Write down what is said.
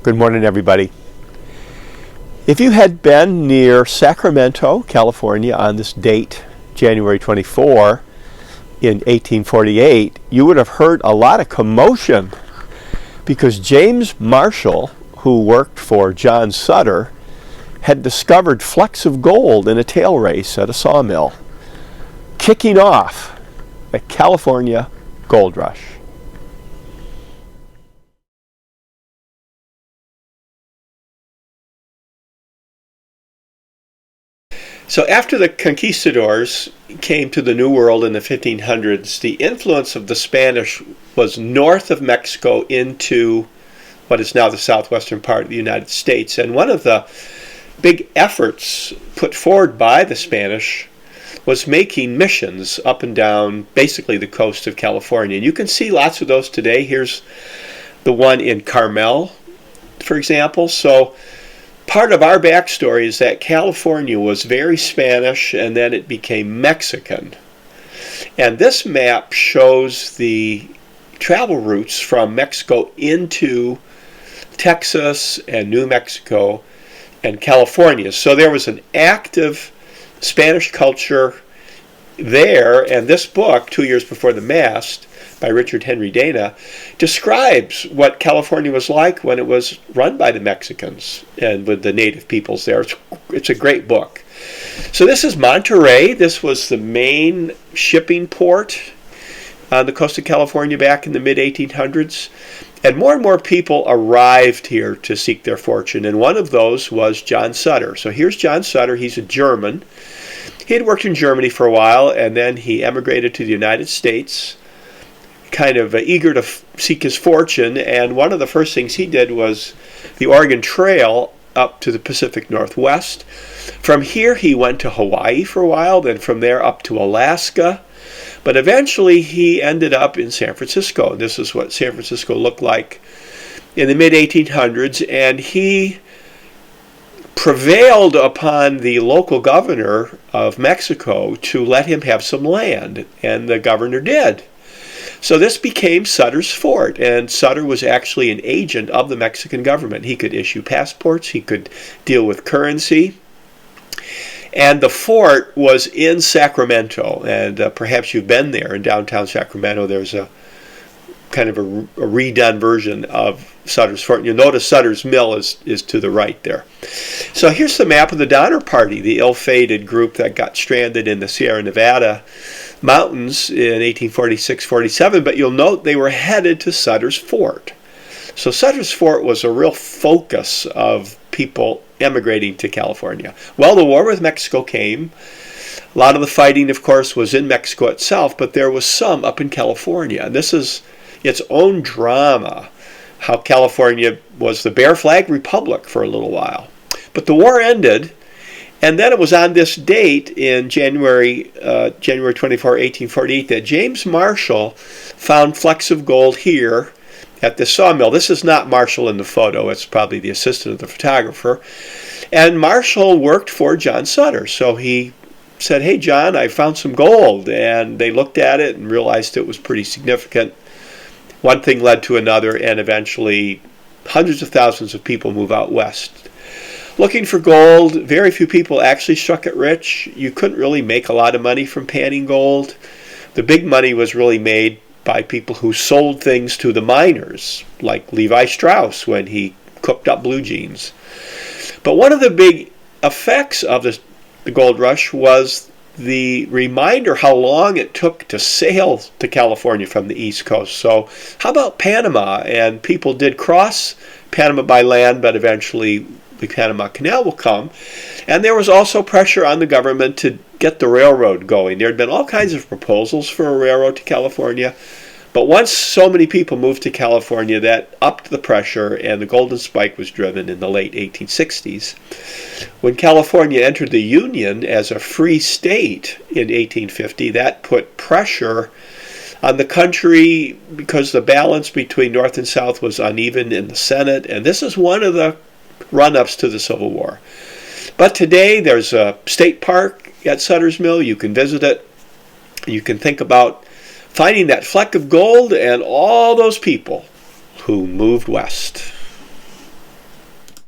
Good morning, everybody. If you had been near Sacramento, California on this date, January 24, in 1848, you would have heard a lot of commotion because James Marshall, who worked for John Sutter, had discovered flecks of gold in a tail race at a sawmill, kicking off the California gold rush. So after the conquistadors came to the New World in the 1500s, the influence of the Spanish was north of Mexico into what is now the southwestern part of the United States. And one of the big efforts put forward by the Spanish was making missions up and down basically the coast of California. And you can see lots of those today. Here's the one in Carmel, for example. So part of our backstory is that California was very Spanish and then it became Mexican. And this map shows the travel routes from Mexico into Texas and New Mexico and California. So there was an active Spanish culture there, and this book, 2 years before the mast, by Richard Henry Dana, describes what California was like when it was run by the Mexicans and with the native peoples there. It's a great book. So this is Monterey. This was the main shipping port on the coast of California back in the mid-1800s. And more people arrived here to seek their fortune, and one of those was John Sutter. So here's John Sutter. He's a German. He had worked in Germany for a while, and then he emigrated to the United States, kind of eager to seek his fortune, and one of the first things he did was the Oregon Trail up to the Pacific Northwest. From here he went to Hawaii for a while, then from there up to Alaska, but eventually he ended up in San Francisco. This is what San Francisco looked like in the mid-1800s, and he prevailed upon the local governor of Mexico to let him have some land, and the governor did. So this became Sutter's fort, and Sutter was actually an agent of the Mexican government. He could issue passports, he could deal with currency, and the fort was in Sacramento, and perhaps you've been there in downtown Sacramento. There's a kind of a redone version of Sutter's fort. You'll notice Sutter's mill is to the right there. So here's the map of the Donner Party, the ill-fated group that got stranded in the Sierra Nevada mountains in 1846-47, but you'll note they were headed to Sutter's fort. So Sutter's fort was a real focus of people emigrating to California. Well, the war with Mexico came. A lot of the fighting, of course, was in Mexico itself, but there was some up in California. And this is its own drama, how California was the Bear Flag Republic for a little while. But the war ended, and then it was on this date in January 24, 1848, that James Marshall found flecks of gold here at the sawmill. This is not Marshall in the photo. It's probably the assistant of the photographer. And Marshall worked for John Sutter. So he said, "Hey, John, I found some gold." And they looked at it and realized it was pretty significant. One thing led to another, and eventually hundreds of thousands of people move out west looking for gold. Very few people actually struck it rich. You couldn't really make a lot of money from panning gold. The big money was really made by people who sold things to the miners, like Levi Strauss when he cooked up blue jeans. But one of the big effects of the gold rush was the reminder how long it took to sail to California from the East Coast. So how about Panama? And people did cross Panama by land, but eventually the Panama Canal will come. And there was also pressure on the government to get the railroad going. There had been all kinds of proposals for a railroad to California, but once so many people moved to California, that upped the pressure, and the golden spike was driven in the late 1860s. When California entered the Union as a free state in 1850, that put pressure on the country because the balance between North and South was uneven in the Senate, and this is one of the run-ups to the Civil War. But today there's a state park at Sutter's Mill. You can visit it. You can think about finding that fleck of gold and all those people who moved west.